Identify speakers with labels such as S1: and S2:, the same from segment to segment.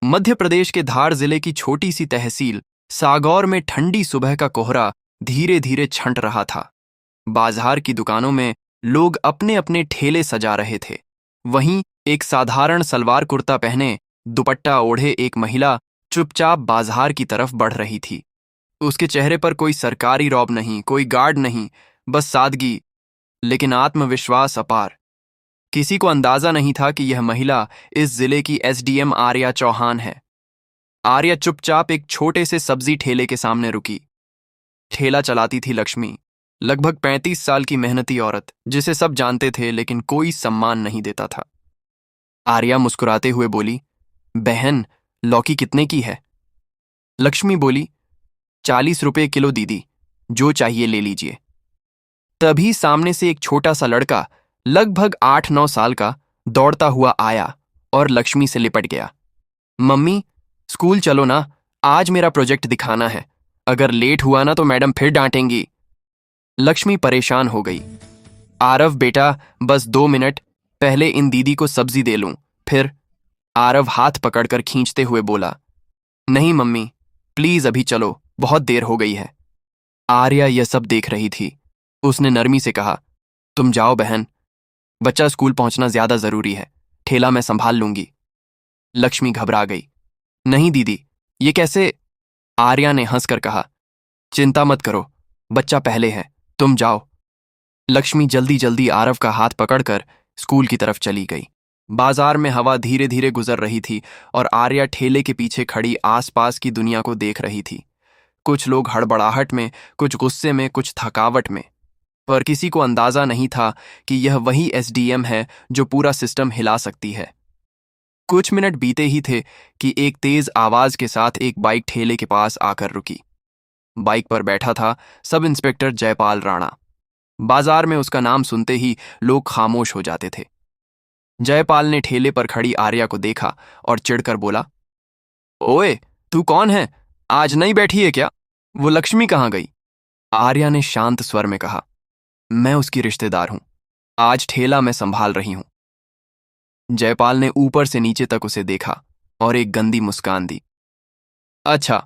S1: मध्य प्रदेश के धार जिले की छोटी सी तहसील सागौर में ठंडी सुबह का कोहरा धीरे धीरे छंट रहा था। बाजार की दुकानों में लोग अपने अपने ठेले सजा रहे थे। वहीं एक साधारण सलवार कुर्ता पहने दुपट्टा ओढ़े एक महिला चुपचाप बाजार की तरफ बढ़ रही थी। उसके चेहरे पर कोई सरकारी रौब नहीं, कोई गार्ड नहीं, बस सादगी लेकिन आत्मविश्वास अपार। किसी को अंदाजा नहीं था कि यह महिला इस जिले की एसडीएम आर्या चौहान है। आर्या चुपचाप एक छोटे से सब्जी ठेले के सामने रुकी। ठेला चलाती थी लक्ष्मी, लगभग 35 साल की मेहनती औरत, जिसे सब जानते थे लेकिन कोई सम्मान नहीं देता था। आर्या मुस्कुराते हुए बोली, बहन, लौकी कितने की है? लक्ष्मी बोली, 40 रुपए किलो दीदी, जो चाहिए ले लीजिए। तभी सामने से एक छोटा सा लड़का लगभग 8-9 साल का दौड़ता हुआ आया और लक्ष्मी से लिपट गया। मम्मी, स्कूल चलो ना, आज मेरा प्रोजेक्ट दिखाना है। अगर लेट हुआ ना तो मैडम फिर डांटेंगी। लक्ष्मी परेशान हो गई। आरव बेटा, बस 2 मिनट, पहले इन दीदी को सब्जी दे लूं, फिर। आरव हाथ पकड़कर खींचते हुए बोला, नहीं मम्मी, प्लीज अभी चलो, बहुत देर हो गई है। आर्या यह सब देख रही थी। उसने नरमी से कहा, तुम जाओ बहन, बच्चा स्कूल पहुंचना ज्यादा जरूरी है, ठेला मैं संभाल लूंगी। लक्ष्मी घबरा गई। नहीं दीदी, ये कैसे? आर्या ने हंसकर कहा, चिंता मत करो, बच्चा पहले है, तुम जाओ। लक्ष्मी जल्दी जल्दी आरव का हाथ पकड़कर स्कूल की तरफ चली गई। बाजार में हवा धीरे धीरे गुजर रही थी और आर्या ठेले के पीछे खड़ी आसपास की दुनिया को देख रही थी। कुछ लोग हड़बड़ाहट में, कुछ गुस्से में, कुछ थकावट में, पर किसी को अंदाजा नहीं था कि यह वही एसडीएम है जो पूरा सिस्टम हिला सकती है। कुछ मिनट बीते ही थे कि एक तेज आवाज के साथ एक बाइक ठेले के पास आकर रुकी। बाइक पर बैठा था सब इंस्पेक्टर जयपाल राणा। बाजार में उसका नाम सुनते ही लोग खामोश हो जाते थे। जयपाल ने ठेले पर खड़ी आर्या को देखा और चिढ़कर बोला, ओए, तू कौन है? आज नहीं बैठी है क्या? वो लक्ष्मी कहाँ गई? आर्या ने शांत स्वर में कहा, मैं उसकी रिश्तेदार हूं, आज ठेला मैं संभाल रही हूं। जयपाल ने ऊपर से नीचे तक उसे देखा और एक गंदी मुस्कान दी। अच्छा,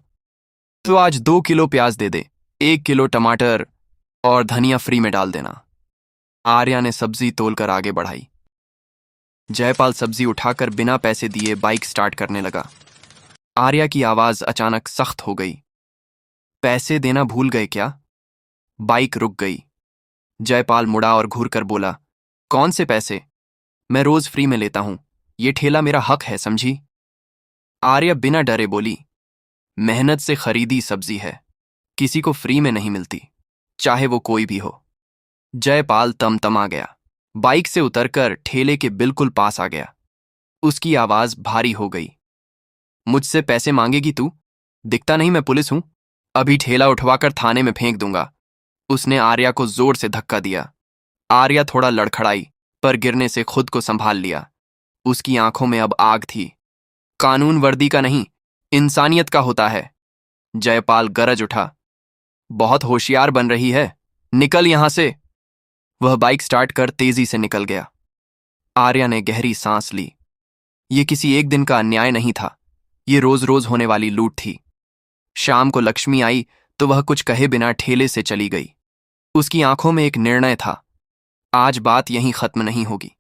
S1: तो आज 2 किलो प्याज दे दे, 1 किलो टमाटर और धनिया फ्री में डाल देना। आर्या ने सब्जी तोलकर आगे बढ़ाई। जयपाल सब्जी उठाकर बिना पैसे दिए बाइक स्टार्ट करने लगा। आर्या की आवाज अचानक सख्त हो गई। पैसे देना भूल गए क्या? बाइक रुक गई। जयपाल मुड़ा और घूरकर बोला, कौन से पैसे? मैं रोज फ्री में लेता हूं, ये ठेला मेरा हक है, समझी? आर्या बिना डरे बोली, मेहनत से खरीदी सब्जी है, किसी को फ्री में नहीं मिलती, चाहे वो कोई भी हो। जयपाल तमतमा गया। बाइक से उतरकर ठेले के बिल्कुल पास आ गया। उसकी आवाज भारी हो गई, मुझसे पैसे मांगेगी तू? दिखता नहीं मैं पुलिस हूं? अभी ठेला उठवाकर थाने में फेंक दूंगा। उसने आर्या को जोर से धक्का दिया। आर्या थोड़ा लड़खड़ाई, पर गिरने से खुद को संभाल लिया। उसकी आंखों में अब आग थी। कानून वर्दी का नहीं, इंसानियत का होता है। जयपाल गरज उठा, बहुत होशियार बन रही है, निकल यहां से। वह बाइक स्टार्ट कर तेजी से निकल गया। आर्या ने गहरी सांस ली। ये किसी एक दिन का अन्याय नहीं था, ये रोज रोज होने वाली लूट थी। शाम को लक्ष्मी आई तो वह कुछ कहे बिना ठेले से चली गई। उसकी आंखों में एक निर्णय था, आज बात यहीं खत्म नहीं होगी।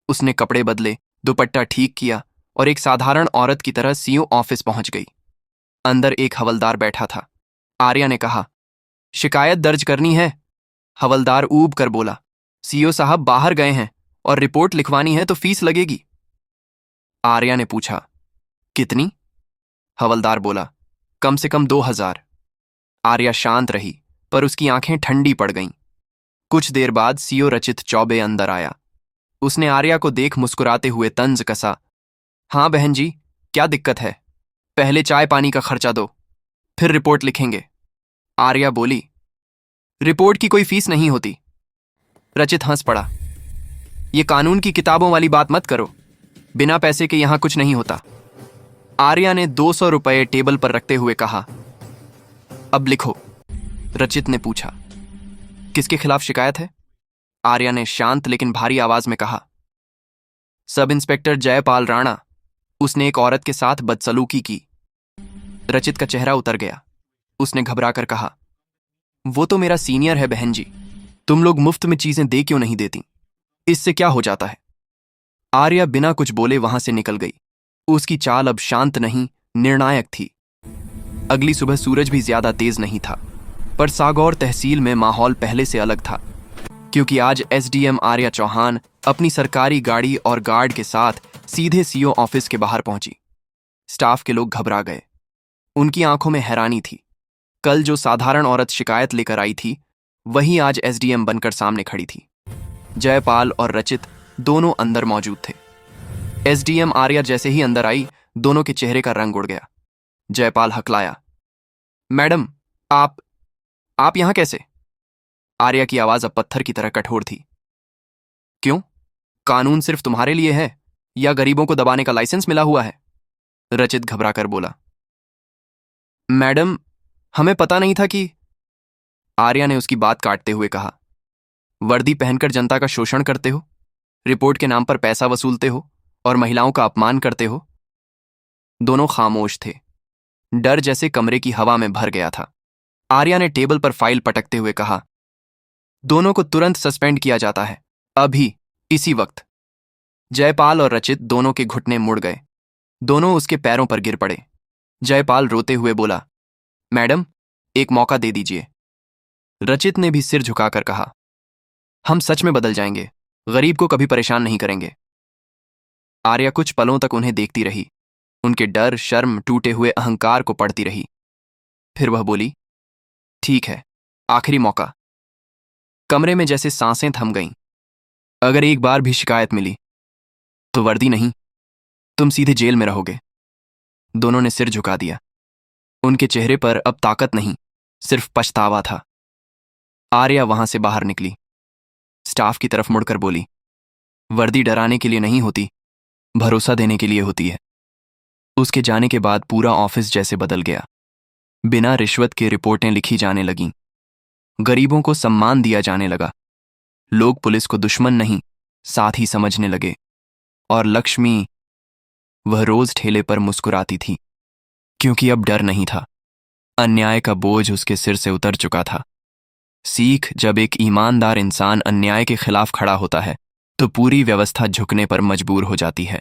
S1: उसने कपड़े बदले, दुपट्टा ठीक किया और एक साधारण औरत की तरह सीओ ऑफिस पहुंच गई। अंदर एक हवलदार बैठा था। आर्या ने कहा, शिकायत दर्ज करनी है? हवलदार ऊब कर बोला, सीओ साहब बाहर गए हैं और रिपोर्ट लिखवानी है तो फीस लगेगी। आर्या ने पूछा, कितनी? हवलदार बोला, कम से कम 2000। आर्या शांत रही, पर उसकी आंखें ठंडी पड़ गईं। कुछ देर बाद सीओ रचित चौबे अंदर आया। उसने आर्या को देख मुस्कुराते हुए तंज कसा, हाँ बहन जी, क्या दिक्कत है? पहले चाय पानी का खर्चा दो, फिर रिपोर्ट लिखेंगे। आर्या बोली, रिपोर्ट की कोई फीस नहीं होती। रचित हंस पड़ा, ये कानून की किताबों वाली बात मत करो, बिना पैसे के यहां कुछ नहीं होता। आर्या ने 200 रुपये टेबल पर रखते हुए कहा, अब लिखो। रचित ने पूछा, किसके खिलाफ शिकायत है? आर्या ने शांत लेकिन भारी आवाज में कहा, सब इंस्पेक्टर जयपाल राणा, उसने एक औरत के साथ बदसलूकी की। रचित का चेहरा उतर गया। उसने घबराकर कहा, वो तो मेरा सीनियर है बहन जी, तुम लोग मुफ्त में चीजें दे क्यों नहीं देती? इससे क्या हो जाता है? आर्या बिना कुछ बोले वहां से निकल गई। उसकी चाल अब शांत नहीं, निर्णायक थी। अगली सुबह सूरज भी ज्यादा तेज नहीं था, पर सागौर तहसील में माहौल पहले से अलग था, क्योंकि आज एसडीएम आर्या चौहान अपनी सरकारी गाड़ी और गार्ड के साथ सीधे सीओ ऑफिस के बाहर पहुंची। स्टाफ के लोग घबरा गए। उनकी आंखों में हैरानी थी। कल जो साधारण औरत शिकायत लेकर आई थी, वही आज एसडीएम बनकर सामने खड़ी थी। जयपाल और रचित दोनों अंदर मौजूद थे। एसडीएम आर्या जैसे ही अंदर आई, दोनों के चेहरे का रंग उड़ गया। जयपाल हकलाया, मैडम, आप यहां कैसे? आर्या की आवाज अब पत्थर की तरह कठोर थी। क्यों? कानून सिर्फ तुम्हारे लिए है या गरीबों को दबाने का लाइसेंस मिला हुआ है? रचित घबराकर बोला, मैडम, हमें पता नहीं था कि। आर्या ने उसकी बात काटते हुए कहा, वर्दी पहनकर जनता का शोषण करते हो, रिपोर्ट के नाम पर पैसा वसूलते हो और महिलाओं का अपमान करते हो। दोनों खामोश थे। डर जैसे कमरे की हवा में भर गया था। आर्या ने टेबल पर फाइल पटकते हुए कहा, दोनों को तुरंत सस्पेंड किया जाता है, अभी, इसी वक्त। जयपाल और रचित दोनों के घुटने मुड़ गए। दोनों उसके पैरों पर गिर पड़े। जयपाल रोते हुए बोला, मैडम, एक मौका दे दीजिए। रचित ने भी सिर झुकाकर कहा, हम सच में बदल जाएंगे, गरीब को कभी परेशान नहीं करेंगे। आर्या कुछ पलों तक उन्हें देखती रही, उनके डर, शर्म, टूटे हुए अहंकार को पढ़ती रही। फिर वह बोली, ठीक है, आखिरी मौका। कमरे में जैसे सांसें थम गईं। अगर एक बार भी शिकायत मिली तो वर्दी नहीं, तुम सीधे जेल में रहोगे। दोनों ने सिर झुका दिया। उनके चेहरे पर अब ताकत नहीं, सिर्फ पछतावा था। आर्या वहां से बाहर निकली। स्टाफ की तरफ मुड़कर बोली, वर्दी डराने के लिए नहीं होती, भरोसा देने के लिए होती है। उसके जाने के बाद पूरा ऑफिस जैसे बदल गया। बिना रिश्वत के रिपोर्टें लिखी जाने लगीं। गरीबों को सम्मान दिया जाने लगा। लोग पुलिस को दुश्मन नहीं, साथी समझने लगे। और लक्ष्मी, वह रोज ठेले पर मुस्कुराती थी, क्योंकि अब डर नहीं था। अन्याय का बोझ उसके सिर से उतर चुका था। सीख, जब एक ईमानदार इंसान अन्याय के खिलाफ खड़ा होता है तो पूरी व्यवस्था झुकने पर मजबूर हो जाती है।